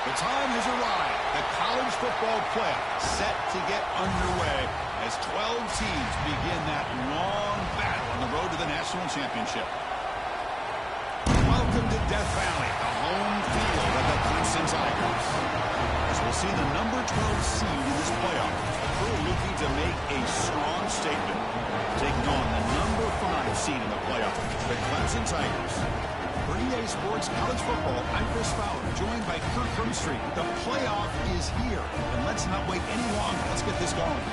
The time has arrived. The college football playoff set to get underway as 12 teams begin that long battle on the road to the national championship. Welcome to Death Valley, the home field of the Clemson Tigers. As we'll see the number 12 seed in this playoff, the crew looking to make a strong statement, taking on the number 5 seed in the playoff, the Clemson Tigers. For EA Sports College Football, I'm Chris Fowler, joined by Kurt Brumstreet. The playoff is here, and let's not wait any longer. Let's get this going.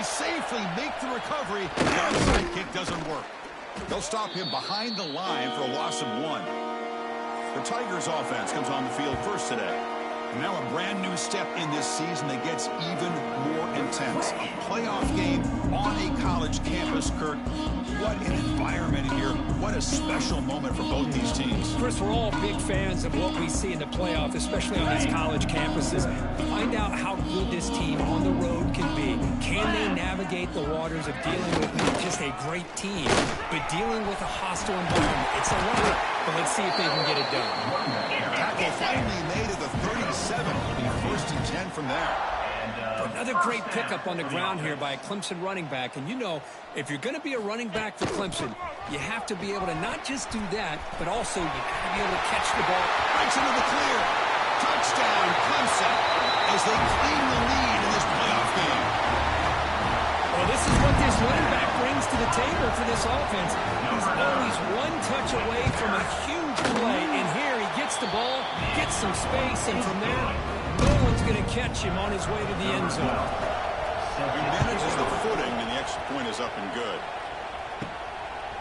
Safely make the recovery. The onside kick doesn't work. They'll stop him behind the line for a loss of 1. The Tigers offense comes on the field first today. And now a brand new step in this season that gets even more intense. A playoff game on a college campus, Kurt. What an environment here. What a special moment for both these teams. Chris, we're all big fans of what we see in the playoff, especially on these college campuses. Find out how good this team on the road can be. Can they navigate the waters of dealing with not just a great team, but dealing with a hostile environment? It's a lot, but let's see if they can get it done. Tackle finally made at the 37. It'll be 1st and 10 from there. Another great pickup on the ground here by a Clemson running back. And you know, if you're going to be a running back for Clemson, you have to be able to not just do that, but also you got to be able to catch the ball. Right into the clear. Touchdown, Clemson, as they claim the lead in this playoff game. Well, this is what this running back brings to the table for this offense. He's always one touch away from a huge play. And here he gets the ball, gets some space, and from there, no one's going to catch him on his way to the end zone. He manages the footing, and the extra point is up and good.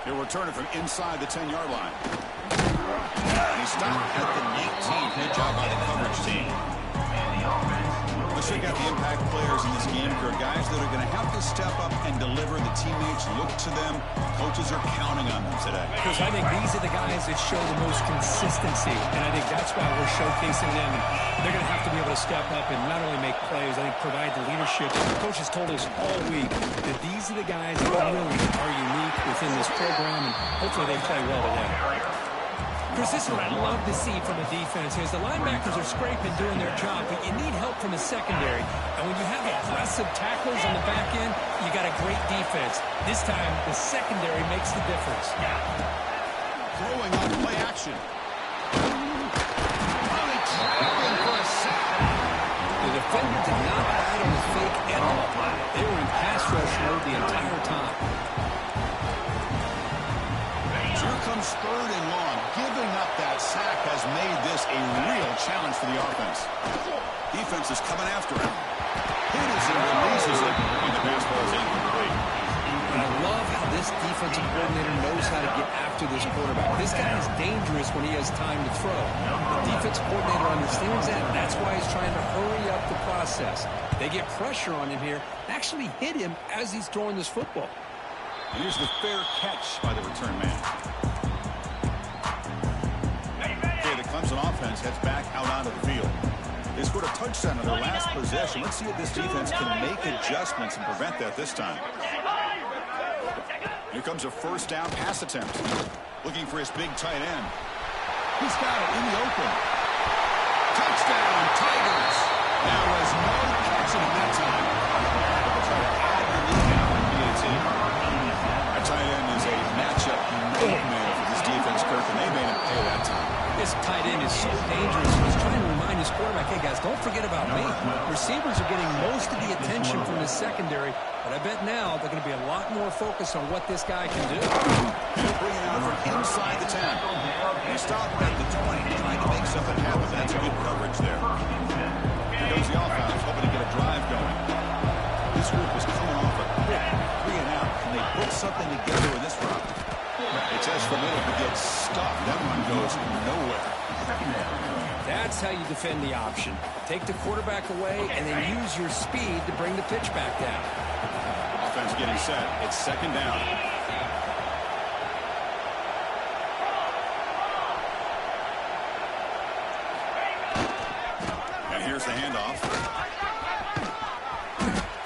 He'll return it from inside the 10-yard line. And he stopped at the 19. Good job by the coverage team. Let's check out the impact players in this game. There are guys that are going to have to step up and deliver. The teammates look to them. Coaches are counting on them today. Because I think these are the guys that show the most consistency, and I think that's why we're showcasing them. And they're going to have to be able to step up and not only make plays, I think provide the leadership. The coach has told us all week that these are the guys that really are unique within this program, and hopefully they play well today. Chris, this is what I love to see from a defense is the linebackers are scraping, doing their job, but you need help from the secondary. And when you have aggressive tacklers on the back end, you got a great defense. This time, the secondary makes the difference. Throwing on play action. Finally traveling for a sack. The defender did not bite on the fake at all. They were in pass rush mode the entire time. Here comes 3rd and long. Giving up that sack has made this a real challenge for the offense. Defense is coming after him. Hit as he releases it, and the baseball is incomplete. I love how this defensive coordinator knows how to get after this quarterback. This guy is dangerous when he has time to throw. The defensive coordinator understands that, and that's why he's trying to hurry up the process. They get pressure on him here, actually hit him as he's throwing this football. Here's the fair catch by the return man. The Clemson offense heads back out onto the field. They scored a touchdown on their last possession. Let's see if this defense can make adjustments and prevent that this time. Here comes a 1st down pass attempt. Looking for his big tight end. He's got it in the open. Touchdown, Tigers. There was no catching him that time. They'll try to add the lead now in PAT. Our tight end is a matchup nightmare for this defense, Kirk, and they made him pay that time. This tight end is so dangerous. He's trying to remind his quarterback, hey, guys, don't forget about me. Receivers are getting most of the attention from the secondary, but I bet now they're going to be a lot more focused on what this guy can do. He'll bring it out from inside the 10. He stopped at the 20, trying to make something happen. That's good coverage there. Here goes the offense, hoping to get a drive going. This group is coming off a quick 3 and out. Can they put something together in this round? It's as for middle to get stuck. That one goes nowhere. That's Here's how you defend the option. Take the quarterback away and then use your speed to bring the pitch back down. Offense getting set. It's second down. And here's the handoff.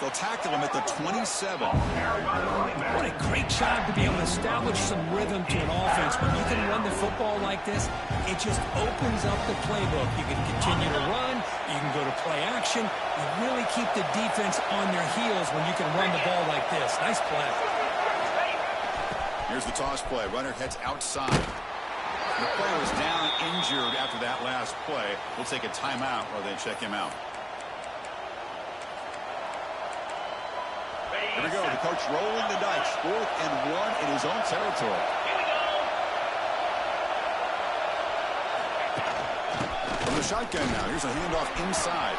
They'll tackle him at the 27. What a great job to be able to establish some rhythm to an offense. When you can run the football like this, it just opens up the playbook. You can continue to run. You can go to play action. You really keep the defense on their heels when you can run the ball like this. Nice play. Here's the toss play. Runner heads outside. The player is down injured after that last play. We'll take a timeout while they check him out. Here we go. The coach rolling the dice. 4th and 1 in his own territory. From the shotgun now. Here's a handoff inside.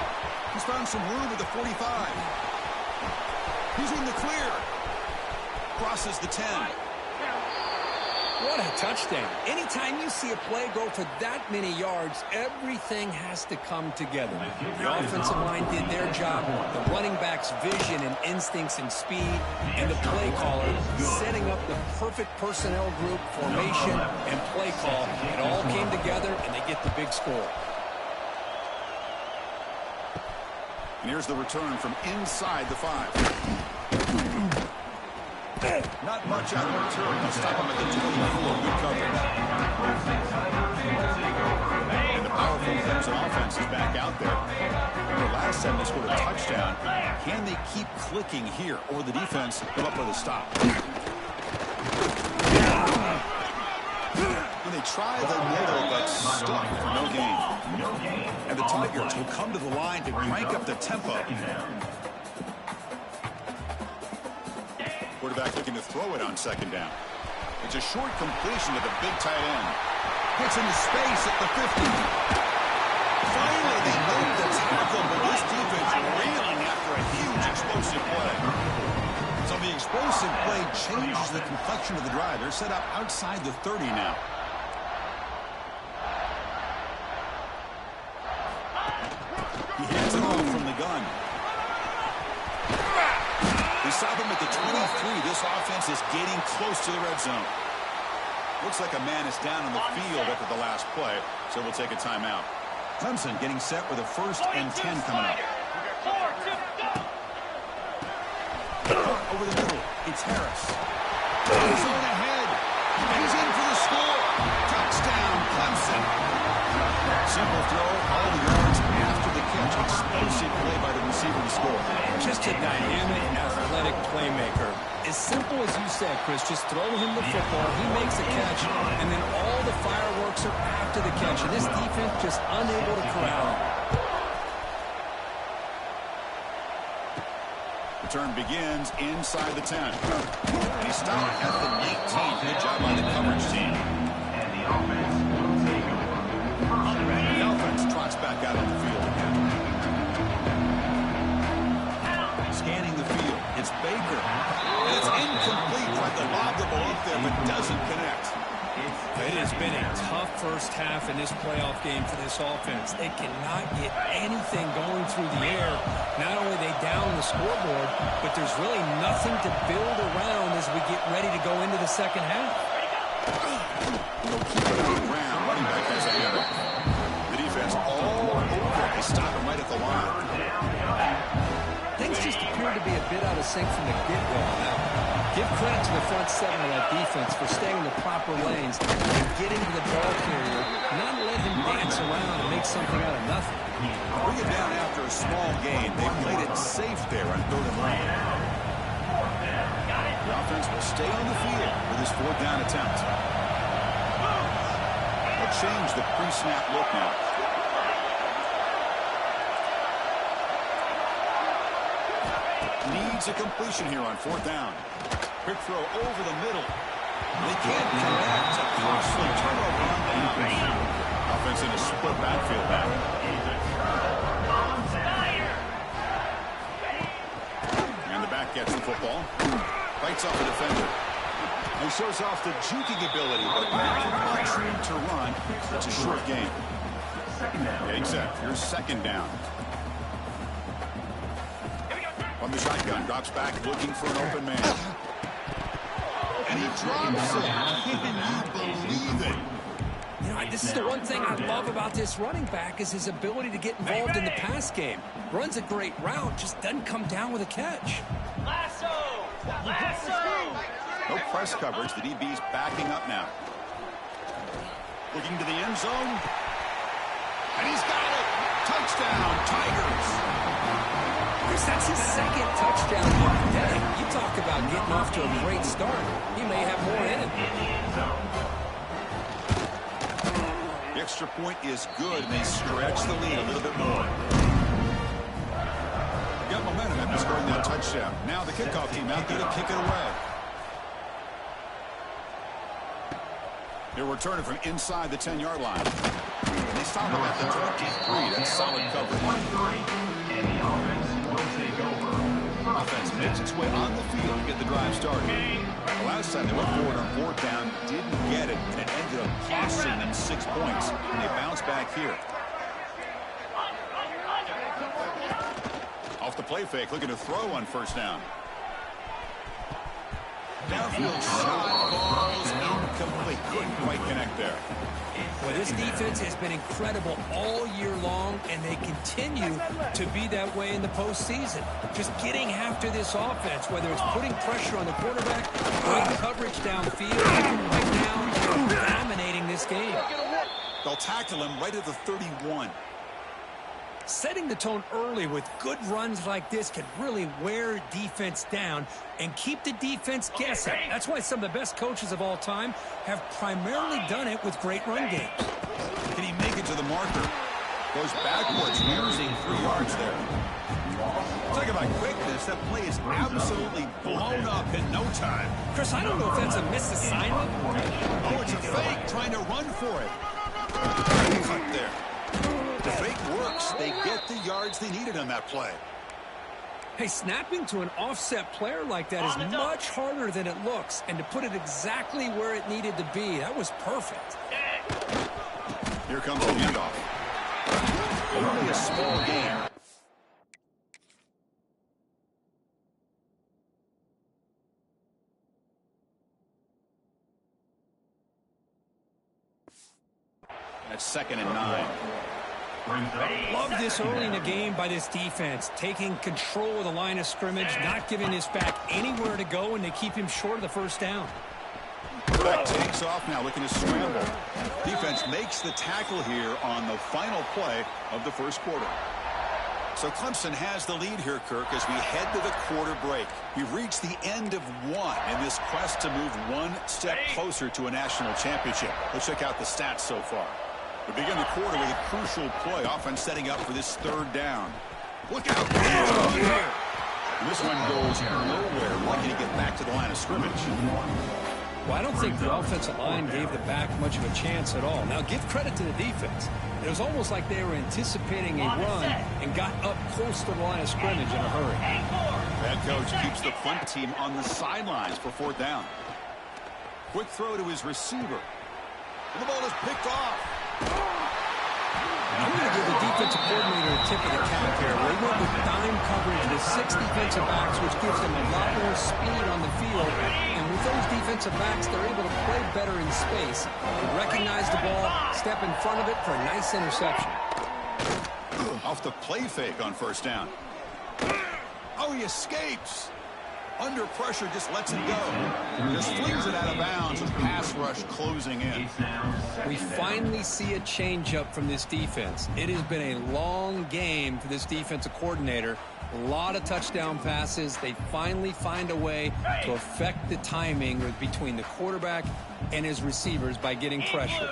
He's found some room at the 45. He's in the clear. Crosses the 10. What a touchdown. Anytime you see a play go for that many yards, everything has to come together. The offensive line did their job, the running back's vision and instincts and speed, and the play caller setting up the perfect personnel group, formation, and play call. It all came together, and they get the big score. And here's the return from inside the 5. Not much out of return. They'll stop him at the 24. Good coverage. And the powerful Clemson offense is back out there. Remember, last time they scored a touchdown. Can they keep clicking here, or the defense come up with a stop? When they try the middle, but stuck for no gain. And the Tigers will come to the line to crank up the tempo. Quarterback looking to throw it on second down. It's a short completion to the big tight end. Gets into space at the 50. Finally, they made the tackle, but this defense railing after a huge explosive play. So the explosive play changes the complexion of the drive. They're set up outside the 30 now. He hands it off from the gun. They stop him at the 23. This offense is getting close to the red zone. Looks like a man is down on the field after the last play, so we'll take a timeout. Clemson getting set with a 1st and 10 coming up. Over the middle, it's Harris. He's on ahead. He's in for the score. Touchdown, Clemson. Simple throw, all the yards after the catch. Explosive play by the receiver to score. Just a dynamic, athletic playmaker. As simple as you said, Chris, just throw him the football, he makes a catch, and then all the fireworks are after the catch. And this defense just unable to corral him. Return begins inside the 10. And he stopped at the 19. Good job by the coverage team. The offense trots back out on the field again. Scanning the field. It's Baker. And it's incomplete. Tried to lob the ball up there, but doesn't connect. It has been a tough first half in this playoff game for this offense. They cannot get anything going through the air. Not only are they down the scoreboard, but there's really nothing to build around as we get ready to go into the second half. They'll keep it on the ground. Running back has a handoff. The defense all over. They stop him right at the line. Things just appear to be a bit out of sync from the get-go now. Give credit to the front seven of that defense for staying in the proper lanes and getting to the ball carrier, not let him dance around and make something out of nothing. Bring it down after a small gain. They played it safe there on 3rd and 1. The offense will stay on the field with his 4th down attempt. They'll change the pre-snap look now. Needs a completion here on 4th down. Quick throw over the middle. They can't connect. A costly turnover on downs. Offense in a split backfield now. And the back gets the football. Fights off the defender. He shows off the juking ability, but not much room to run. It's a short game. Getting set. Here's second down. From the shotgun, drops back looking for an open man. And he drops it. Can you believe it? You know, this is the one thing I love about this running back is his ability to get involved in the pass game. Runs a great route, just doesn't come down with a catch. Lasso! Lasso! No press coverage. The DB's backing up now. Looking to the end zone. And he's got it. Touchdown, Tigers. Chris, that's his second touchdown of the day. You talk about getting off to a great start. He may have more in him. The extra point is good, and they stretch the lead a little bit more. Got momentum after scoring that touchdown. Now the kickoff team out there to kick it away. They're returning from inside the 10-yard line. And they stop him at the 23. That's solid coverage. And the offense will take over. Offense makes its way on the field to get the drive started. The last time they went forward on fourth down, didn't get it, and it ended up costing them 6 points. And they bounce back here. Off the play fake, looking to throw on first down. Downfield shot, balls incomplete. Couldn't quite connect there. Well, this defense has been incredible all year long, and they continue to be that way in the postseason. Just getting after this offense, whether it's putting pressure on the quarterback, great coverage downfield. Right now, they're dominating this game. They'll tackle him right at the 31. Setting the tone early with good runs like this can really wear defense down and keep the defense guessing. That's why some of the best coaches of all time have primarily done it with great run games. Can he make it to the marker? Goes backwards, losing 3 yards there. Talk about quickness. That play is absolutely blown up in no time. Chris, I don't know if that's a misassignment. Oh, it's a fake, trying to run for it. Cut there. The fake works. They get the yards they needed on that play. Hey, snapping to an offset player like that is much harder than it looks. And to put it exactly where it needed to be, that was perfect. Here comes the handoff. Only a small game. That's 2nd and 9. Love this early in the game by this defense, taking control of the line of scrimmage, not giving this back anywhere to go, and they keep him short of the first down. Back takes off now, looking to scramble. Defense makes the tackle here on the final play of the first quarter. So Clemson has the lead here, Kirk, as we head to the quarter break. We've reached the end of one in this quest to move one step closer to a national championship. Let's check out the stats so far. We begin the quarter with a crucial play. Offense setting up for this 3rd down. Look out. And this one goes nowhere. Lucky to get back to the line of scrimmage. Well, I don't think the offensive line gave the back much of a chance at all. Now, give credit to the defense. It was almost like they were anticipating a run and got up close to the line of scrimmage in a hurry. Head coach keeps the punt team on the sidelines for 4th down. Quick throw to his receiver. And the ball is picked off. I'm going to give the defensive coordinator a tip of the cap here. They went with dime coverage to 6 defensive backs, which gives them a lot more speed on the field. And with those defensive backs, they're able to play better in space. They recognize the ball, step in front of it for a nice interception. Off the play fake on first down. Oh, he escapes. Under pressure, just lets it go. Just flings it out of bounds with pass rush closing in. We finally see a change-up from this defense. It has been a long game for this defensive coordinator. A lot of touchdown passes. They finally find a way to affect the timing between the quarterback and his receivers by getting pressure.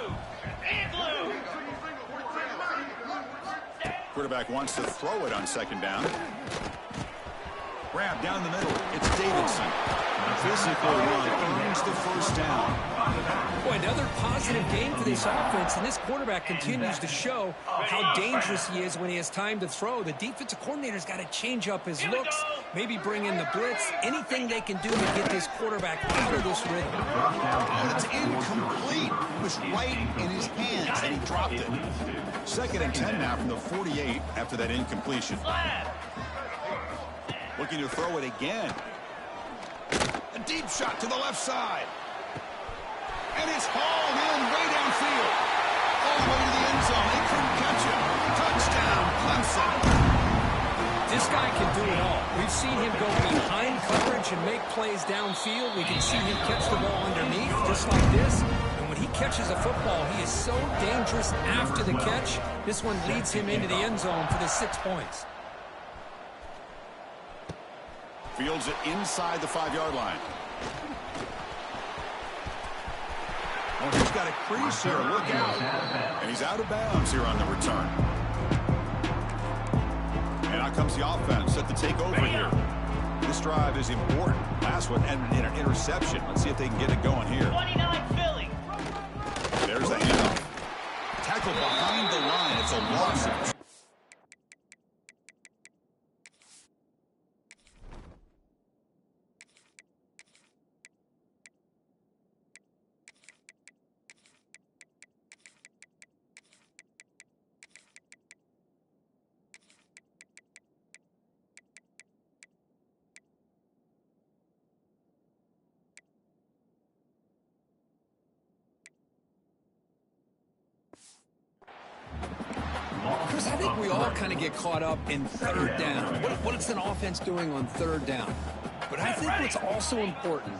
Quarterback wants to throw it on 2nd down. Grab down the middle. It's Davidson. Physical run earns the first down. Boy, another positive game for this offense, and this quarterback continues to show how dangerous he is when he has time to throw. The defensive coordinator's got to change up his looks Maybe bring in the blitz. Anything they can do to get this quarterback out of this rhythm. Oh, it's incomplete. It was right in his hands, and he dropped it. 2nd and 10 now from the 48 after that incompletion. Looking to throw it again. A deep shot to the left side. And it's hauled in way downfield. All the way to the end zone. They couldn't catch it. Touchdown, Clemson. This guy can do it all. We've seen him go behind coverage and make plays downfield. We can see him catch the ball underneath, just like this. And when he catches a football, he is so dangerous after the catch. This one leads him into the end zone for the 6 points. Fields it inside the 5-yard line. Oh, he's got a crease here. Look out. And he's out of bounds here on the return. And out comes the offense set to take over here. This drive is important. Last one ended in an interception. Let's see if they can get it going here. 29 Philly. There's the handoff. Tackle behind the line. It's a loss. Chris, I think we all kind of get caught up in 3rd down. What is an offense doing on 3rd down? But I think what's also important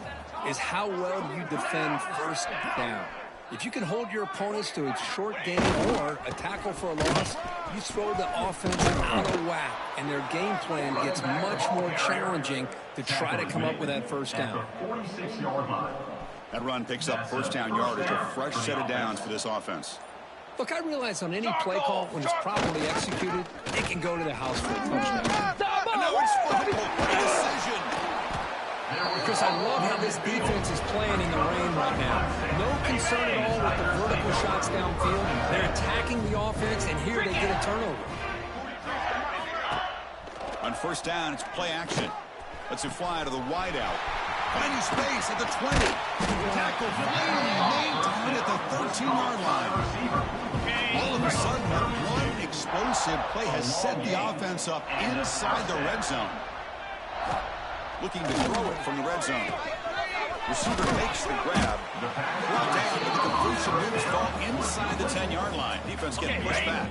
is how well you defend 1st down. If you can hold your opponents to a short gain or a tackle for a loss, you throw the offense out of whack, and their game plan gets much more challenging to try to come up with that 1st down. That run picks up 1st down yardage, a fresh set of downs for this offense. Look, I realize on any play call, when it's properly executed, it can go to the house for a touchdown. And now it's vertical. Precision. Chris, I love how this defense is playing in the rain right now. No concern at all with the vertical shots downfield. They're attacking the offense, and here they get a turnover. On 1st down, it's play action. Lets it fly to the wideout. Finding space at the 20. Tackle finally maintained at the 13-yard line. All of a sudden, that one explosive play has set the offense up inside the red zone. Looking to throw it from the red zone. Receiver makes the grab. Brought down with the completion. Moves ball inside the 10-yard line. Defense getting pushed back.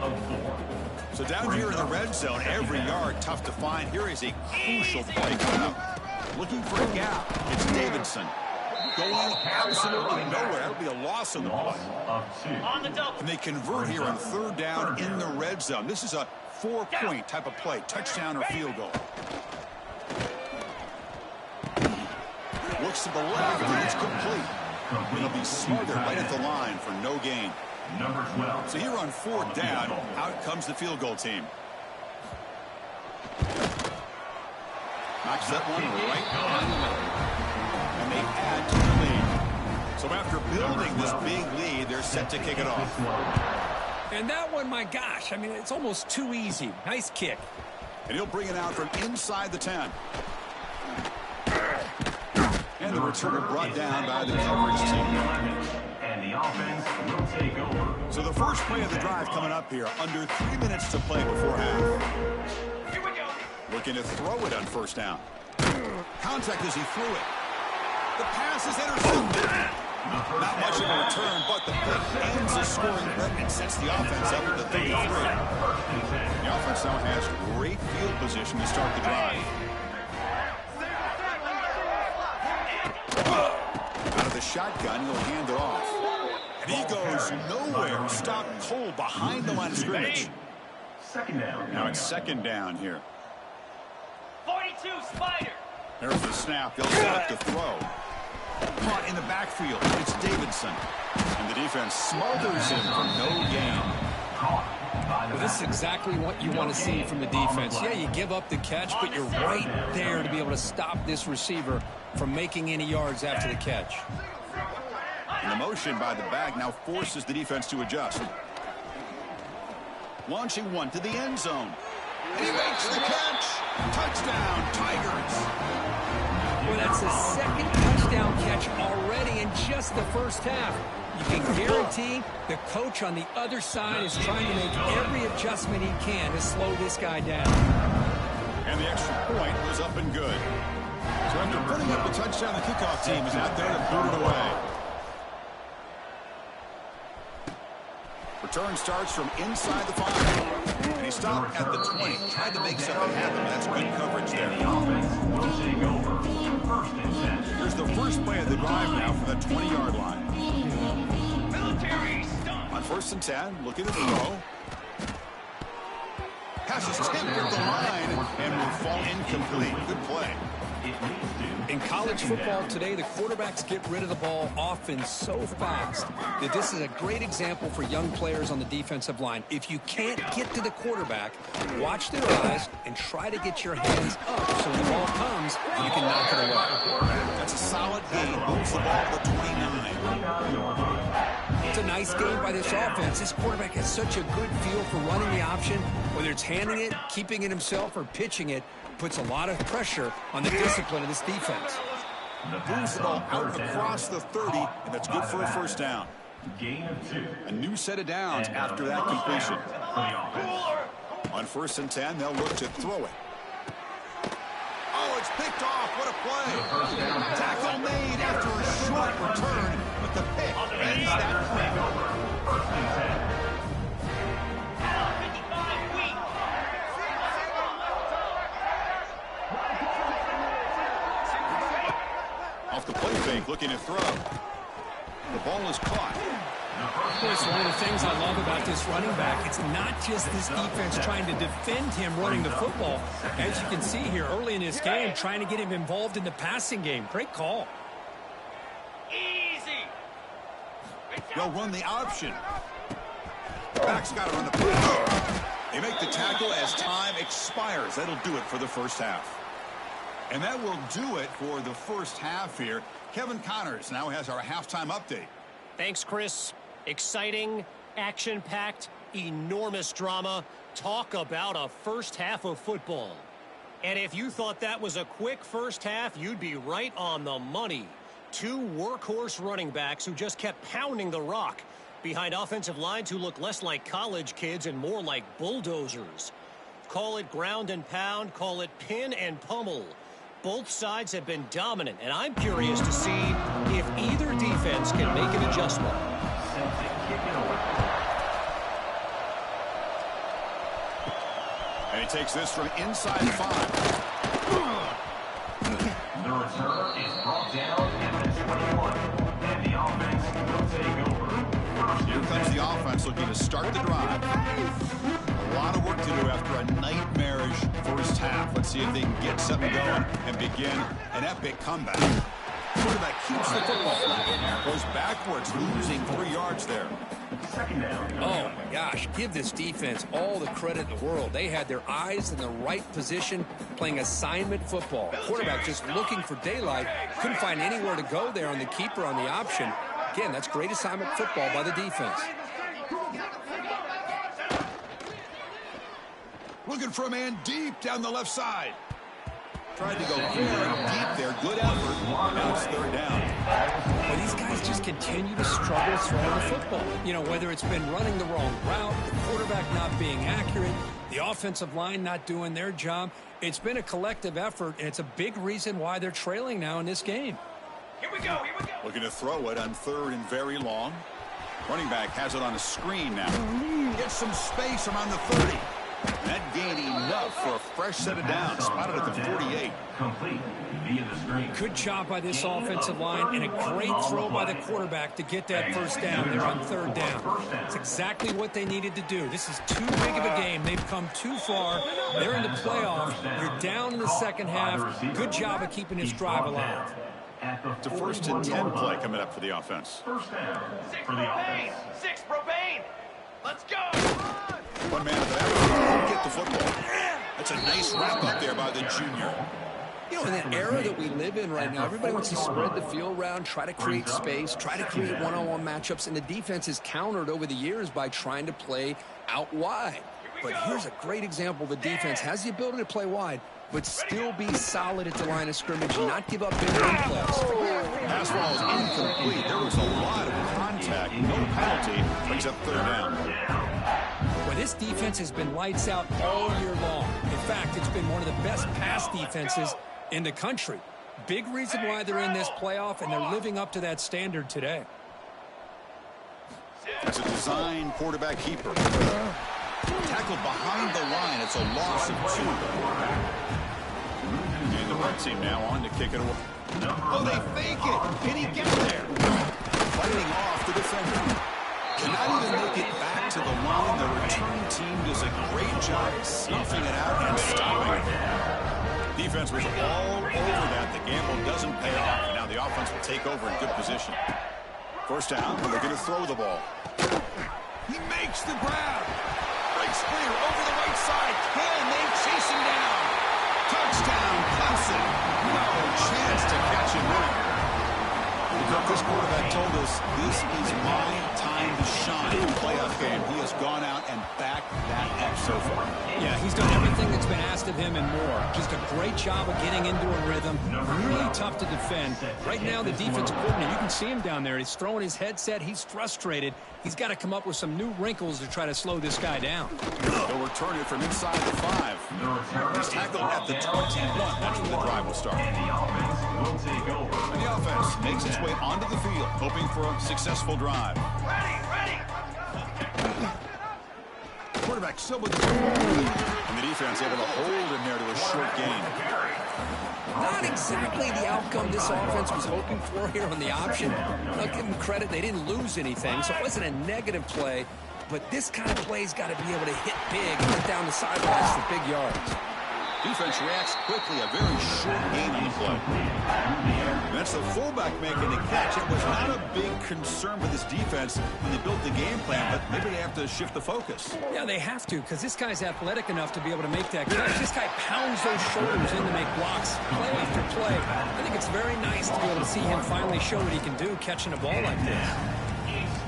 So down here in the red zone, every yard tough to find. Here is a crucial play coming up. Looking for a gap. It's Davidson. Going absolutely nowhere. That'll be a loss on the play. On the double. And they convert here on 3rd down in the red zone. This is a 4-point type of play. Touchdown or field goal. Looks to the left, and it's complete. It'll be smothered right at the line for no gain. Number 12. So here on 4th down, out comes the field goal team. Knocks that one right behind the middle. And they add to the lead. So after building this big lead, they're set to kick it off. And that one, my gosh, I mean, it's almost too easy. Nice kick. And he'll bring it out from inside the 10. And the returner brought down by the coverage team. And the offense will take over. So the first play of the drive coming up here. Under 3 minutes to play before half. Here we go. Looking to throw it on 1st down. Contact as he threw it. The pass is intercepted. Not much of a return, but the pick ends the scoring threat and sets the offense up at the 33. The offense now has great field position to start the drive. Out of the shotgun, he'll hand it off. And he goes nowhere. Stopped cold behind the line of scrimmage. 2nd down. Now it's 2nd down here. 42 Spider. There's the snap. They'll set up the throw. Caught in the backfield. It's Davidson. And the defense smothers him for no gain. Well, this is exactly what you want to see from the defense. Yeah, you give up the catch, but you're right there to be able to stop this receiver from making any yards after the catch. And the motion by the back now forces the defense to adjust. Launching one to the end zone. And he makes the catch. Touchdown, Tigers. Well, that's the second touchdown catch already in just the first half. You can guarantee the coach on the other side is trying to make every adjustment he can to slow this guy down. And the extra point was up and good. So after putting up the touchdown, the kickoff team is out there to boot it away. Return starts from inside the 5. And he stopped at the 20. Tried to make something happen, but that's good coverage there. The offense will take over. First and 10. Here's the first play of the drive now from the 20-yard line. Military stunt. On 1st and 10, looking to throw. Pass is tipped at the line and will fall incomplete. Good play. In college football today, the quarterbacks get rid of the ball often so fast that this is a great example for young players on the defensive line. If you can't get to the quarterback, watch their eyes and try to get your hands up so when the ball comes, you can knock it away. That's a solid gain. Moves the ball to the 29. It's a nice game by this offense. This quarterback has such a good feel for running the option, whether it's handing it, keeping it himself, or pitching it. Puts a lot of pressure on the discipline of this defense. Moves the ball out across the 30, and that's good for a first down. Gain of 2. A new set of downs after that completion. On 1st and 10, they'll look to throw it. Oh, it's picked off. What a play. Tackle made after a short return, but the pick ends that play. First and 10. Off the play fake, looking to throw. The ball is caught. It's one of the things I love about this running back. It's not just this defense trying to defend him running the football. As you can see here early in this game, trying to get him involved in the passing game. Great call. Easy. They'll run the option. The back's got to run the play. They make the tackle as time expires. That'll do it for the first half. And that will do it for the first half here. Kevin Connors now has our halftime update. Thanks, Chris. Exciting, action-packed, enormous drama. Talk about a first half of football. And if you thought that was a quick first half, you'd be right on the money. Two workhorse running backs who just kept pounding the rock behind offensive lines who look less like college kids and more like bulldozers. Call it ground and pound, call it pin and pummel. Both sides have been dominant, and I'm curious to see if either defense can make an adjustment. And he takes this from inside the 5. The return is brought down at the 21. And the offense will take over. Here comes the offense looking to start the drive. A lot of work to do after a nightmarish first half. Let's see if they can get something going and begin an epic comeback. Quarterback keeps the football. Goes backwards, losing 3 yards there. Second down. Oh, my gosh. Give this defense all the credit in the world. They had their eyes in the right position playing assignment football. Quarterback just looking for daylight. Couldn't find anywhere to go there on the keeper on the option. Again, that's great assignment football by the defense. Looking for a man deep down the left side. Tried to go very deep there. Good effort. Now it's 3rd down. Well, these guys just continue to struggle throwing the football. You know, whether it's been running the wrong route, the quarterback not being accurate, the offensive line not doing their job. It's been a collective effort, and it's a big reason why they're trailing now in this game. Here we go. Here we go. Looking to throw it on 3rd and very long. Running back has it on a screen now. Gets some space around the 30. That gained enough for a fresh set of downs. Spotted at the 48. Complete via the screen. Good job by this offensive line, and a great throw by the quarterback to get that first down there on 3rd down. It's exactly what they needed to do. This is too big of a game. They've come too far. They're in the playoff. You're down in the second half. Good job of keeping this drive alive. It's a 1st and 10 play coming up for the offense. First down Six for the propane. offense. 6 propane. Let's go. One man at the back won't get the football. That's a nice wrap up there by the junior. You know, in the era that we live in right now, everybody wants to spread the field around, try to create space, try to create one-on-one matchups, and the defense is countered over the years by trying to play out wide. but here's a great example. The defense has the ability to play wide, but still be solid at the line of scrimmage and not give up big run plays. Pass ball is incomplete. There was a lot of contact. No penalty. Brings up third down. Well, this defense has been lights out all year long. In fact, it's been one of the best pass defenses in the country. Big reason why they're in this playoff, and they're living up to that standard today. It's a design quarterback keeper. Tackled behind the line. It's a loss of 2. And the red team now on to kick it away. Oh, they fake it. Can he get there? Fighting off the defender. Cannot even make it back to the line. The return team does a great job snuffing it out and stopping it. Defense was all over that. The gamble doesn't pay off. And now the offense will take over in good position. First down, they're going to throw the ball. He makes the grab. Breaks clear over the right side. Can they chase him down? Touchdown, Clemson. No chance to catch him running. This quarterback told us this is my time to shine in the playoff game. He has gone out and backed that up so far. Yeah, he's done everything that's been asked of him and more. Just a great job of getting into a rhythm. Really tough to defend. Right now, the defensive coordinator, you can see him down there. He's throwing his headset. He's frustrated. He's got to come up with some new wrinkles to try to slow this guy down. They'll return it from inside the 5. He's tackled at the 21. That's when the drive will start. And the offense will take over. And the offense makes its way onto the field, hoping for a successful drive. Ready. Quarterback still with the football. And the defense able to hold him there to a short gain. Not exactly the outcome this offense was hoping for here on the option. I'll give them credit. They didn't lose anything, so it wasn't a negative play. But this kind of play's got to be able to hit big and get down the sidelines for big yards. Defense reacts quickly. A very short gain on the play. And that's the fullback making the catch. It was not a big concern for this defense when they built the game plan, but maybe they have to shift the focus. Yeah, they have to, because this guy's athletic enough to be able to make that catch. This guy pounds those shoulders in to make blocks play after play. I think it's very nice to be able to see him finally show what he can do catching a ball like this.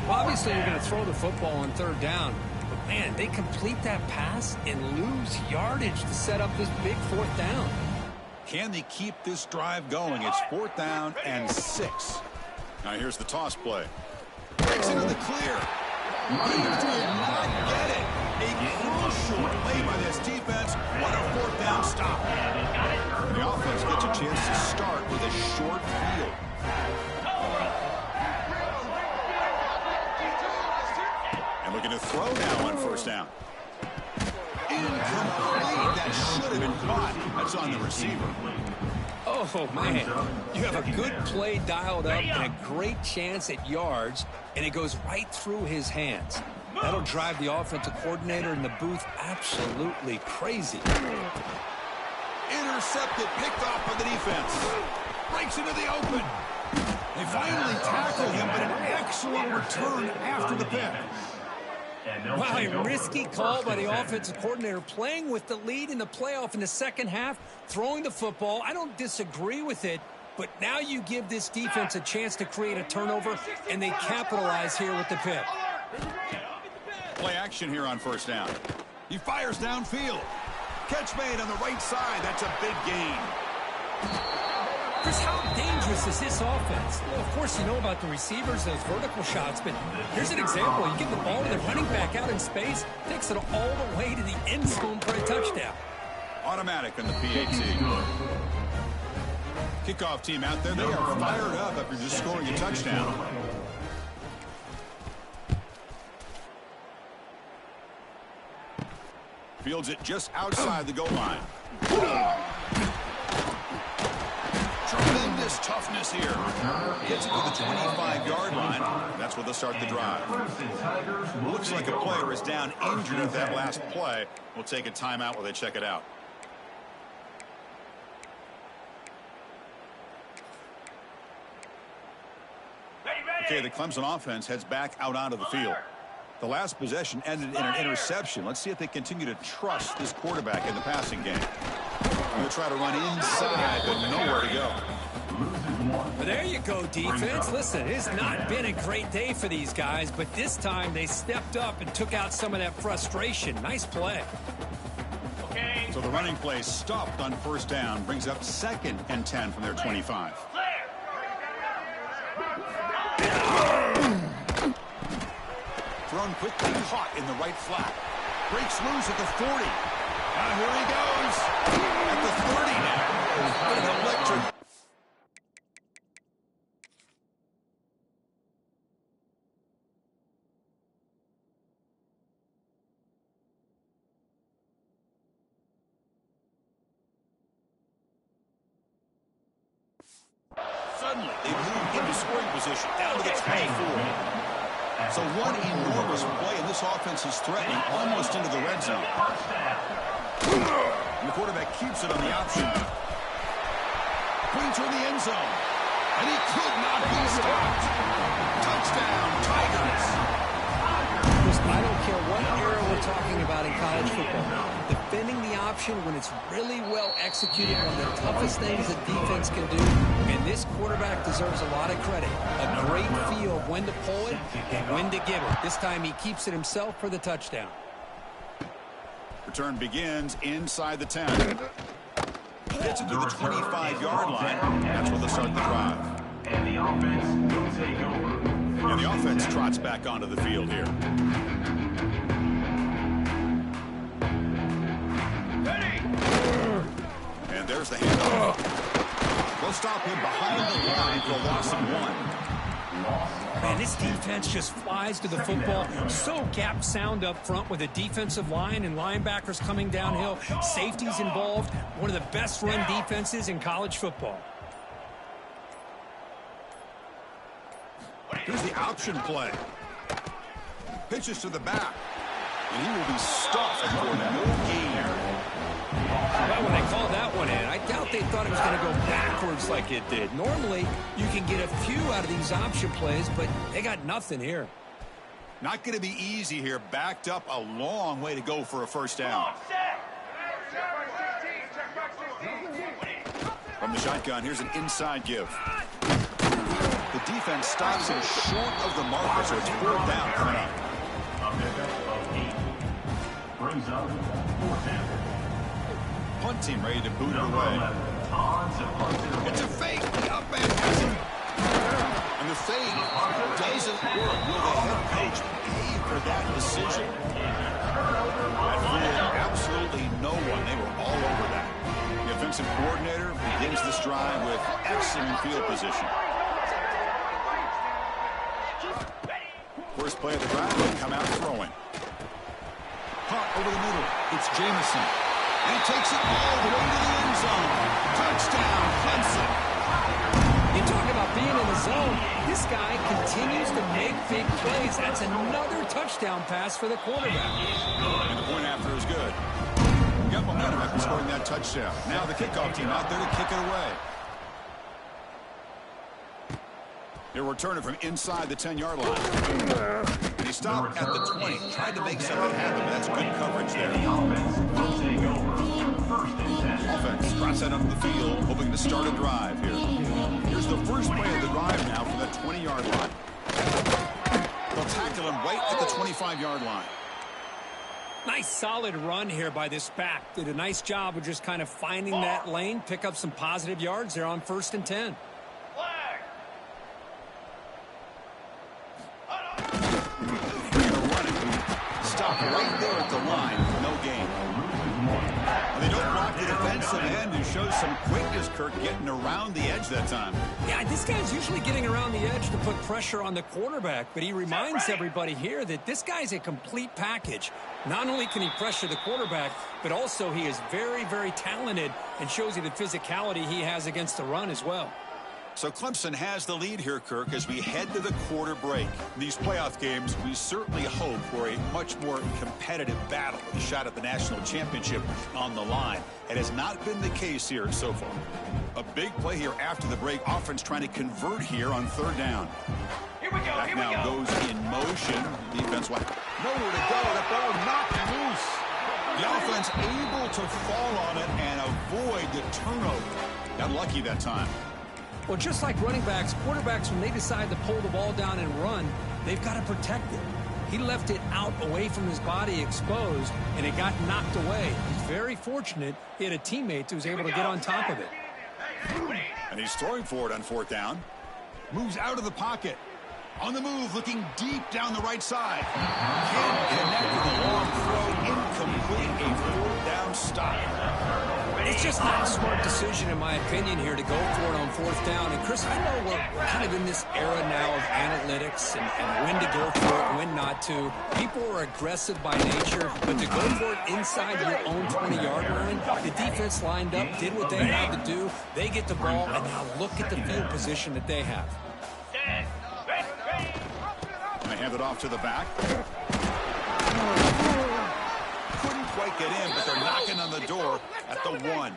Well, obviously, you're going to throw the football on third down. But, man, they complete that pass and lose yardage to set up this big fourth down. Can they keep this drive going? It's 4th down and 6. Now here's the toss play. Breaks into the clear. He did not get it. A crucial play by this defense. What a 4th down stop. The offense gets a chance to start with a short field. And looking to throw now on 1st down. Incomplete. That should have been caught. That's on the receiver. Oh, man. You have a good play dialed up and a great chance at yards, and it goes right through his hands. That'll drive the offensive coordinator in the booth absolutely crazy. Intercepted, picked off by the defense. Breaks into the open. They finally tackle him, but an excellent return after the pick. Wow, a risky call by the offensive coordinator, playing with the lead in the playoff in the second half, throwing the football. I don't disagree with it, but now you give this defense a chance to create a turnover, and they capitalize here with the pick. Play action here on 1st down. He fires downfield. Catch made on the right side. That's a big gain. Chris, how dangerous is this offense? Well, of course, you know about the receivers, those vertical shots, but here's an example. You give the ball to the running back out in space, takes it all the way to the end zone for a touchdown. Automatic on the PAT. Kickoff team out there. They are fired up after just scoring a touchdown. Fields it just outside the goal line. Tremendous toughness here. Gets it to the 25-yard line. That's where they'll start the drive. Looks like a player is down injured at that last play. We'll take a timeout while they check it out. Okay, the Clemson offense heads back out onto the field. The last possession ended in an interception. Let's see if they continue to trust this quarterback in the passing game. Going to try to run inside, but nowhere to go. Well, there you go, defense. Listen, it's not been a great day for these guys, but this time they stepped up and took out some of that frustration. Nice play. Okay. So the running play stopped on first down, brings up 2nd and 10 from their 25. Thrown quickly, caught in the right flat. Breaks loose at the 40. Now here he goes. At the 30 now. What an electric. Suddenly, they move into scoring position, down to the 24. So one enormous play, and this offense is threatening almost into the red zone. And the quarterback keeps it on the option. Brings her in the end zone. And he could not be stopped. Touchdown, Tigers. Listen, I don't care what era we're talking about in college football. Defending the option when it's really well executed, one of the toughest things a defense can do. And this quarterback deserves a lot of credit. A great feel of when to pull it and when to give it. This time he keeps it himself for the touchdown. Return begins inside the 10. Gets it to the 25-yard line. That's where they'll start the drive. And the offense will take over. And the offense trots back onto the field here. And there's the handoff. They'll stop him behind the line for a loss of 1. Man, this defense just flies to the football. So gap sound up front with a defensive line and linebackers coming downhill. Safeties involved. One of the best run defenses in college football. Here's the option play. Pitches to the back. And he will be stuffed for no gain. Well, when they called that one in, I doubt they thought it was going to go backwards like it did. Normally, you can get a few out of these option plays, but they got nothing here. Not going to be easy here. Backed up a long way to go for a first down. From the shotgun, here's an inside give. The defense stops him short of the marker, so it's 4th down coming up. Brings up 4th down. Punt team ready to boot it away. It's a fake. The up man has it. And the fake doesn't work. Will the head coach pay for that decision? That fooled absolutely no one. They were all over that. The offensive coordinator begins this drive with excellent field position. First play of the drive, they come out throwing. Punt over the middle. It's Jamison. And he takes it all the way to the end zone. Touchdown, Clemson. You talk about being in the zone. This guy continues to make big plays. That's another touchdown pass for the quarterback. And the point after is good. Got momentum after scoring that touchdown. Now the kickoff team out there to kick it away. They'll return it from inside the 10-yard line. And he stopped at the 20. Tried to make something happen, but that's good coverage there. Offense trots that onto the field, hoping to start a drive here. Here's the first play of the drive now from that 20-yard line. They'll tackle him right at the 25-yard line. Nice solid run here by this back. Did a nice job of just kind of finding that lane, pick up some positive yards there on 1st and 10. Right there at the line, no gain. And they don't block the defensive end and shows some quickness, Kirk, getting around the edge that time. Yeah, this guy's usually getting around the edge to put pressure on the quarterback, but he reminds everybody here that this guy's a complete package. Not only can he pressure the quarterback, but also he is very, very talented and shows you the physicality he has against the run as well. So Clemson has the lead here, Kirk, as we head to the quarter break. In these playoff games, we certainly hope for a much more competitive battle, a shot at the national championship on the line. It has not been the case here so far. A big play here after the break. Offense trying to convert here on 3rd down. Here we go, Back now goes in motion. Defense nowhere to go. The ball knocked loose. The offense able to fall on it and avoid the turnover. Got lucky that time. Well, just like running backs, quarterbacks, when they decide to pull the ball down and run, they've got to protect it. He left it out away from his body exposed, and it got knocked away. He's very fortunate he had a teammate who was able to get on top of it. And he's throwing for it on 4th down. Moves out of the pocket. On the move, looking deep down the right side. Can't connect with a long throw. Incomplete. A 4th down stop. It's just not a smart decision, in my opinion, here to go for it on 4th down. And, Chris, I know we're kind of in this era now of analytics and when to go for it, when not to. People are aggressive by nature, but to go for it inside your own 20-yard line, the defense lined up, did what they had to do. They get the ball, and now look at the field position that they have. And they hand it off to the back. Couldn't quite get in, but they're knocking on the door at the 1.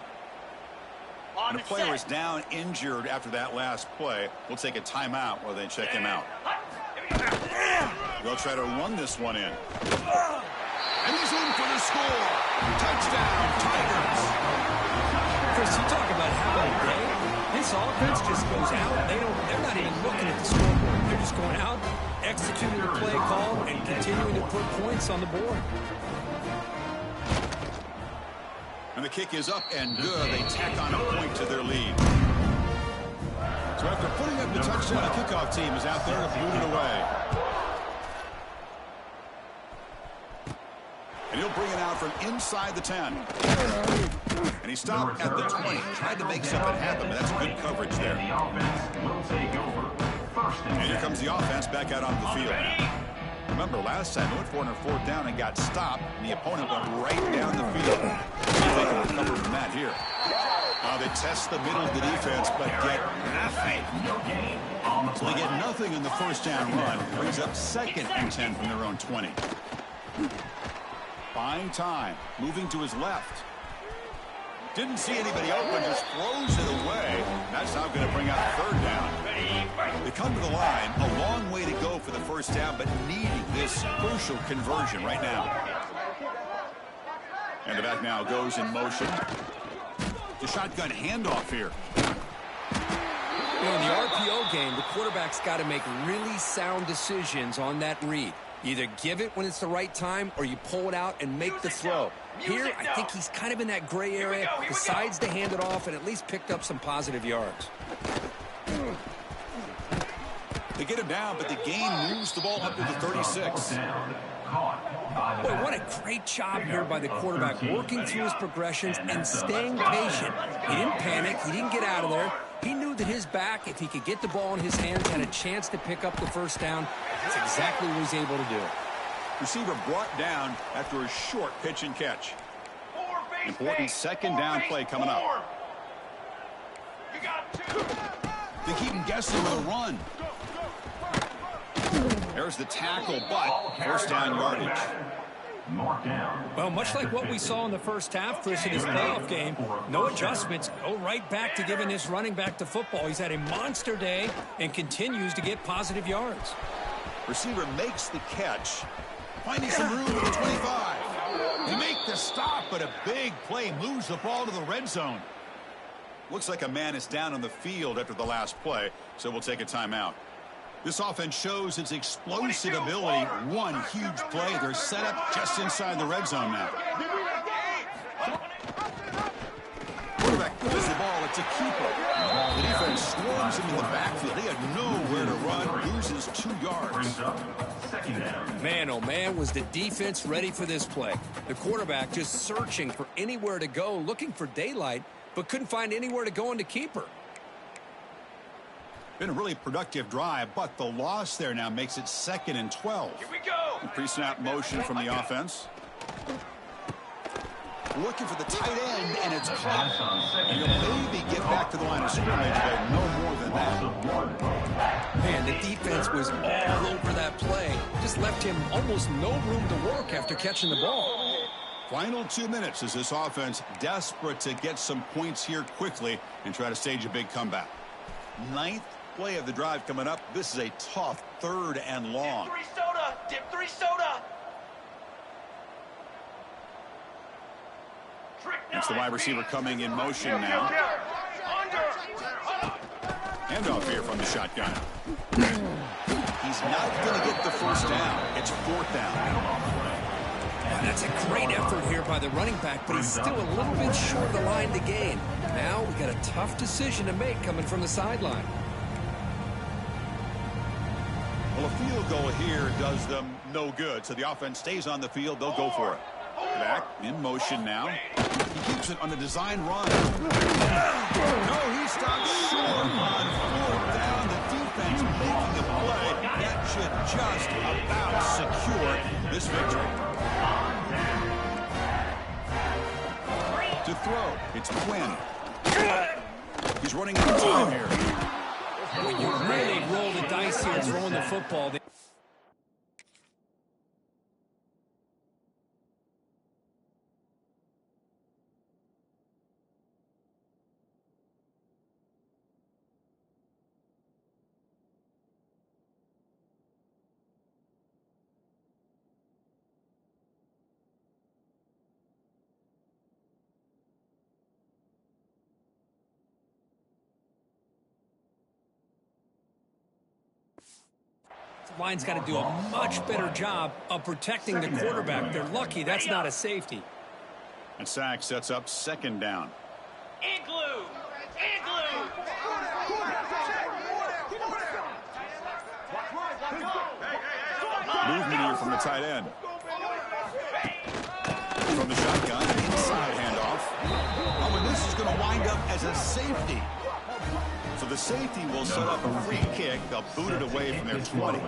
And the player is down injured after that last play. We'll take a timeout while they check him out. They'll try to run this one in. And he's in for the score. Touchdown, Tigers. Chris, you talk about having a day. This offense just goes out. They're not even looking at the scoreboard. They're just going out, executing the play call, and continuing to put points on the board. And the kick is up and good. They tack on a point to their lead. So after putting up the touchdown, the kickoff team is out there to boot it away. And he'll bring it out from inside the 10. And he stopped at the 20. Tried to make something happen, but that's good coverage there. And here comes the offense back out onto the field now. Remember, last time they went for it on 4th down and got stopped, and the opponent went right down the field. They can recover from that here. They test the middle of the defense, but get nothing. So they get nothing in the 1st down run. Brings up 2nd and 10 from their own 20. Buying time. Moving to his left. Didn't see anybody open, just throws it away. That's now going to bring out 3rd down. They come to the line, a long way to go for the 1st down, but needing this crucial conversion right now. And the back now goes in motion. The shotgun handoff here. You know, in the RPO game, the quarterback's got to make really sound decisions on that read. Either give it when it's the right time or you pull it out and make the throw. Here, I think he's kind of in that gray area, decides to hand it off and at least picked up some positive yards. They get him down, but the gain moves the ball up to the 36. Boy, what a great job here by the quarterback, working through his progressions and staying patient. He didn't panic. He didn't get out of there. He knew that his back, if he could get the ball in his hands, had a chance to pick up the 1st down. That's exactly what he's able to do. Receiver brought down after a short pitch and catch. Important 2nd down play coming up. They keep him guessing with a run. There's the tackle, but 1st down yardage. Well, much like what we saw in the 1st half, Chris, in his playoff game, no adjustments. Go right back to giving his running back the football. He's had a monster day and continues to get positive yards. Receiver makes the catch. Finding some room at the 25. They make the stop, but a big play moves the ball to the red zone. Looks like a man is down on the field after the last play, so we'll take a timeout. This offense shows its explosive ability. One huge play. They're set up just inside the red zone now. Quarterback pushes the ball. It's a keeper. The defense swarms him in the backfield. They had nowhere to run. Loses 2 yards. Man, oh man, was the defense ready for this play. The quarterback just searching for anywhere to go, looking for daylight, but couldn't find anywhere to go into keeper. Been a really productive drive, but the loss there now makes it 2nd and 12. Here we go. Pre-snap motion from the offense. Looking for the tight end, and it's caught. And you'll maybe get back to the line of scrimmage, but no more than that. Man, the defense was all over that play. Just left him almost no room to work after catching the ball. Final 2 minutes as this offense desperate to get some points here quickly and try to stage a big comeback. 9th play of the drive coming up. This is a tough 3rd and long. Dip 3 soda. Dip 3 soda. It's the wide receiver coming in motion now. Handoff here from the shotgun. He's not going to get the first down. It's 4th down. That's a great effort here by the running back, but he's still a little bit short of the line to gain. Now we got a tough decision to make coming from the sideline. Well, a field goal here does them no good, so the offense stays on the field. They'll go for it. Back in motion now. He keeps it on a design run. No, he stops short on 4th down. The defense making a play that should just about secure this victory. To throw, it's Quinn. He's running out of time here. When you really roll the dice here throwing the football, the line's got to do a much better job of protecting the quarterback. They're lucky that's not a safety. And sack sets up 2nd down. Igloo! Igloo! Movement here from the tight end. From the shotgun, inside handoff. Oh, and this is going to wind up as a safety. So the safety will set up a free kick. They'll boot it away from their 20.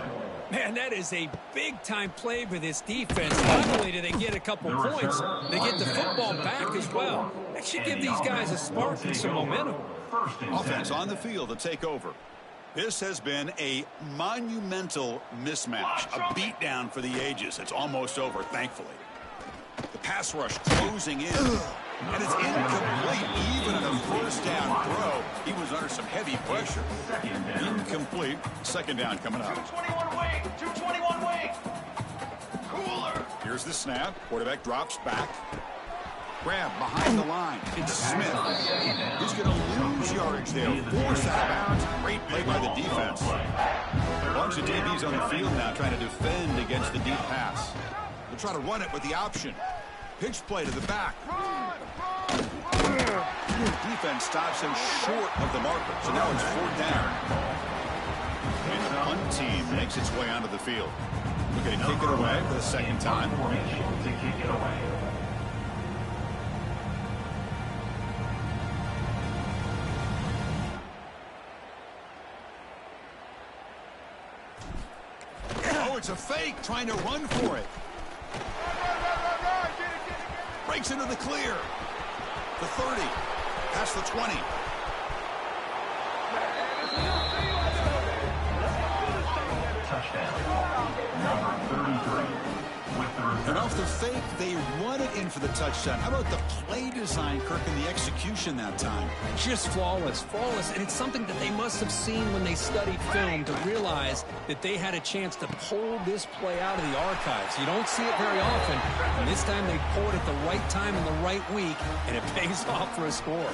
Man, that is a big-time play for this defense. Not only do they get a couple points, they get the football back as well. That should give these guys a spark and some momentum. Offense on the field to take over. This has been a monumental mismatch, a beatdown for the ages. It's almost over, thankfully. The pass rush closing in, and it's incomplete. Even in a 1st down throw, he was under some heavy pressure. Incomplete. 2nd down coming up. 221 wing! 221 wing! Cooler! Here's the snap. Quarterback drops back. Grab behind the line. It's Smith. He's going to lose yardage there. Force out of bounds. Great play by the defense. A bunch of DBs on the field now trying to defend against the deep pass. They'll try to run it with the option. Pitch play to the back. Defense stops him short of the marker. So now it's 4th down. And the punt team makes its way onto the field. We're going to kick it away for the 2nd time. To kick it away. Oh, it's a fake, trying to run for it. Breaks into the clear. The 30, past the 20. Touchdown. Number 33. And off the fake, they run it in for the touchdown. How about the play design, Kirk, and the execution that time? Just flawless, flawless. And it's something that they must have seen when they studied film to realize that they had a chance to pull this play out of the archives. You don't see it very often. And this time they pulled it at the right time in the right week, and it pays off for a score.